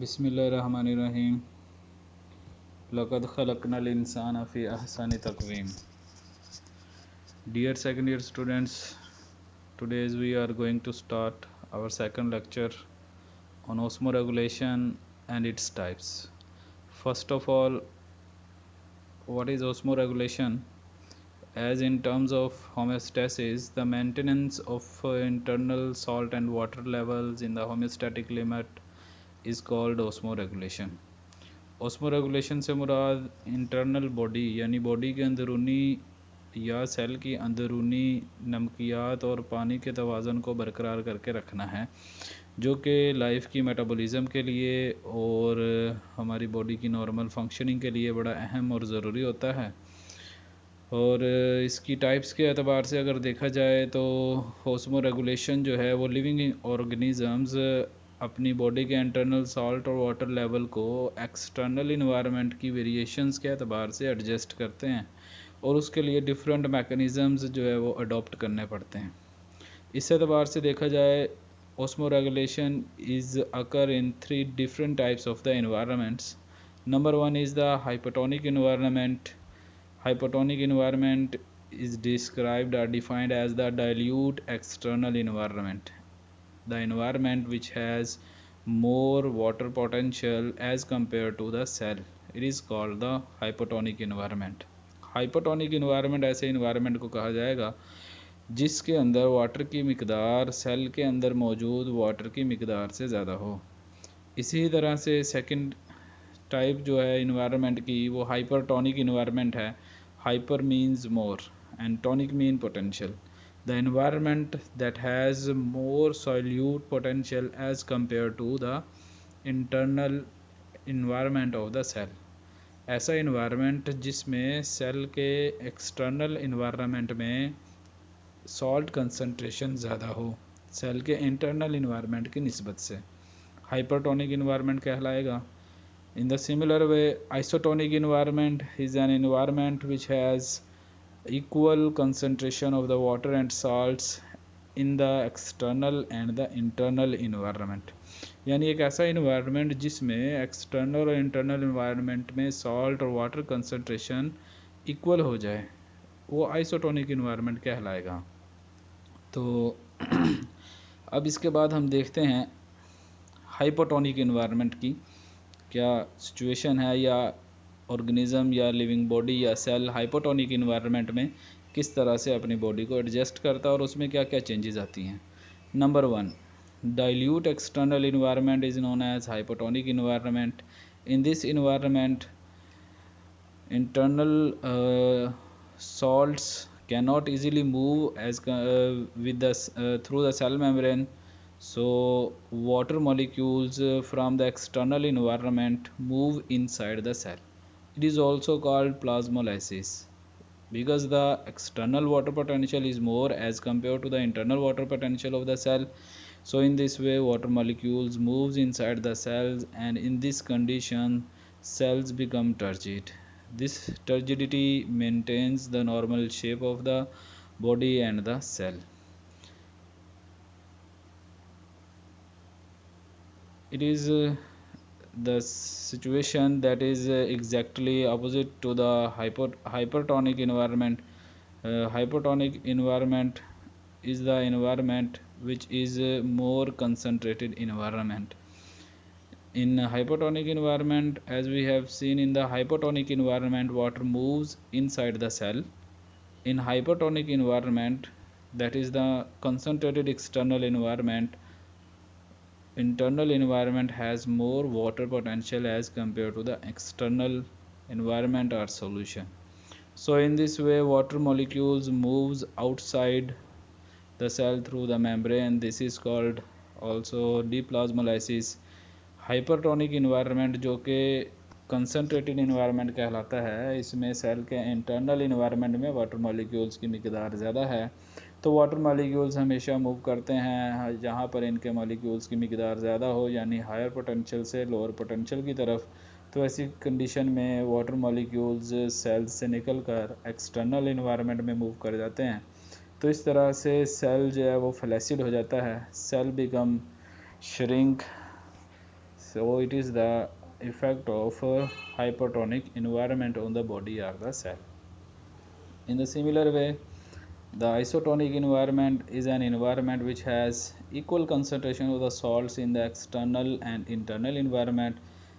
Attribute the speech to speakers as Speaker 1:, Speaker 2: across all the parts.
Speaker 1: बिस्मिल्लाहिर्रहमानिर्रहीम। लक़द खलक़नल इंसान फ़ी अहसनि तक़वीम। Dear second year students, today we are going to start our second lecture on osmoregulation and its types. First of all, what is osmoregulation? As in terms of homeostasis, the maintenance of internal salt and water levels in the homeostatic limit is called osmoregulation. Osmoregulation से मुराद internal body यानी body के अंदरूनी या cell की अंदरूनी नमकियात और पानी के तवाज़ुन को बरकरार करके रखना है, जो कि लाइफ की मेटाबॉलिज़म के लिए और हमारी बॉडी की नॉर्मल फंक्शनिंग के लिए बड़ा अहम और ज़रूरी होता है। और इसकी टाइप्स के एतबार से अगर देखा जाए तो ऑस्मोरेगुलेशन जो है वो लिविंग ऑर्गेनिज़म्स अपनी बॉडी के इंटरनल सॉल्ट और वाटर लेवल को एक्सटर्नल इन्वायरमेंट की वेरिएशंस के एतबार से एडजस्ट करते हैं और उसके लिए डिफरेंट मैकेनिज़म्स जो है वो अडॉप्ट करने पड़ते हैं। इस एतबार से देखा जाए osmoregulation is occur in three different types of the environments. Number one is the hypotonic environment. Hypotonic environment is described or defined as the dilute external environment, the environment which has more water potential as compared to the cell. It is called the hypotonic environment. Hypotonic environment ऐसे environment को कहा जाएगा जिसके अंदर water की मिकदार cell के अंदर मौजूद वाटर की मिकदार से ज़्यादा हो। इसी तरह से सेकंड टाइप जो है इन्वायरमेंट की वो हाइपरटोनिक इन्वायरमेंट है। Hyper means more and tonic mean potential, the environment that has more solute potential as compared to the internal environment of the cell. ऐसा इन्वायरमेंट जिसमें सेल के एक्सटर्नल इन्वायरमेंट में salt concentration ज़्यादा हो cell के internal environment की निस्बत से, हाइपरटोनिक इन्वायरमेंट कहलाएगा। In the similar way, isotonic environment is an environment which has equal concentration of the water and salts in the external and the internal environment. यानी एक ऐसा इन्वायरमेंट जिसमें external और internal environment में salt और water concentration equal हो जाए, वो आइसोटोनिक इन्वायरमेंट कहलाएगा। तो अब इसके बाद हम देखते हैं हाइपोटोनिक इन्वायरमेंट की क्या सिचुएशन है, या ऑर्गेनिज़म या लिविंग बॉडी या सेल हाइपोटोनिक इन्वायरमेंट में किस तरह से अपनी बॉडी को एडजस्ट करता है और उसमें क्या क्या चेंजेस आती हैं। Number one, dilute external environment is known as hypotonic environment. In this environment internal salts cannot easily move as with the through the cell membrane, so water molecules from the external environment move inside the cell. It is also called plasmolysis because the external water potential is more as compared to the internal water potential of the cell. So in this way water molecules moves inside the cells, and in this condition cells become turgid. This turgidity maintains the normal shape of the body and the cell. It is the situation that is exactly opposite to the hypertonic environment. Hypertonic environment is the environment which is more concentrated environment. In hypotonic environment, as we have seen, in the hypotonic environment water moves inside the cell. In hypotonic environment, that is the concentrated external environment, internal environment has more water potential as compared to the external environment or solution. So in this way water molecules moves outside the cell through the membrane. This is called also deplasmolysis. Hypertonic environment जो कि concentrated environment कहलाता है, इसमें cell के internal environment में water molecules की मिकदार ज़्यादा है, तो वाटर मॉलिक्यूल्स हमेशा मूव करते हैं जहाँ पर इनके मॉलिक्यूल्स की मिकदार ज़्यादा हो, यानी हायर पोटेंशियल से लोअर पोटेंशियल की तरफ। तो ऐसी कंडीशन में वाटर मॉलिक्यूल्स सेल्स से निकल कर एक्सटर्नल इन्वायरमेंट में मूव कर जाते हैं। तो इस तरह से सेल जो है वो फ्लैसिड हो जाता है, cell become shrink, So it is the effect of a hypertonic environment on the body or the cell. In the similar way, the isotonic environment is an environment which has equal concentration of the salts in the external and internal environment.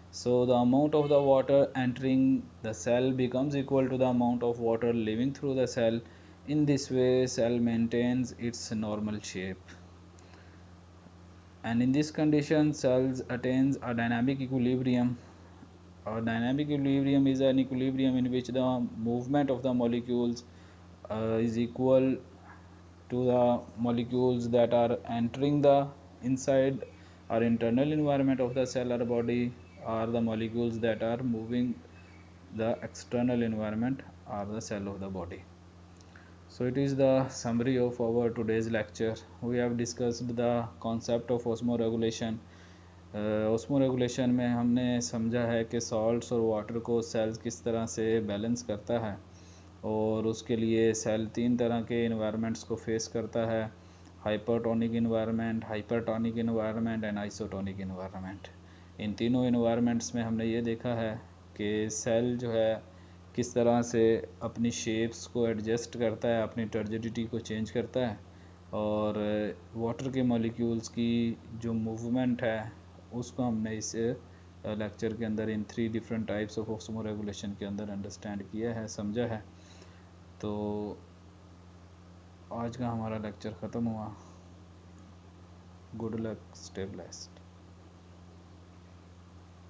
Speaker 1: So the amount of the water entering the cell becomes equal to the amount of water leaving through the cell. In this way, cell maintains its normal shape. And in this condition, cells attains a dynamic equilibrium. A dynamic equilibrium is an equilibrium in which the movement of the molecules is equal to the molecules that are entering the inside or internal environment of the cell or body, or the molecules that are moving the external environment or the cell of the body. So it is the summary of our today's lecture. We have discussed the concept of osmoregulation. osmoregulation में हमने समझा है कि salts और water को sales किस तरह से बैलेंस करता है, और उसके लिए सेल तीन तरह के इन्वायरमेंट्स को फेस करता है: hypertonic environment, hypertonic environment and isotonic environment. इन तीनों इन्वायरमेंट्स में हमने ये देखा है कि सेल जो है किस तरह से अपनी शेप्स को एडजस्ट करता है, अपनी टर्जिडिटी को चेंज करता है, और वाटर के मॉलिक्यूल्स की जो मूवमेंट है उसको हमने इस लेक्चर के अंदर इन 3 डिफरेंट टाइप्स ऑफ ऑस्मोरेगुलेशन के अंदर अंडरस्टैंड किया है, समझा है। तो आज का हमारा लेक्चर ख़त्म हुआ। Good luck, stay blessed.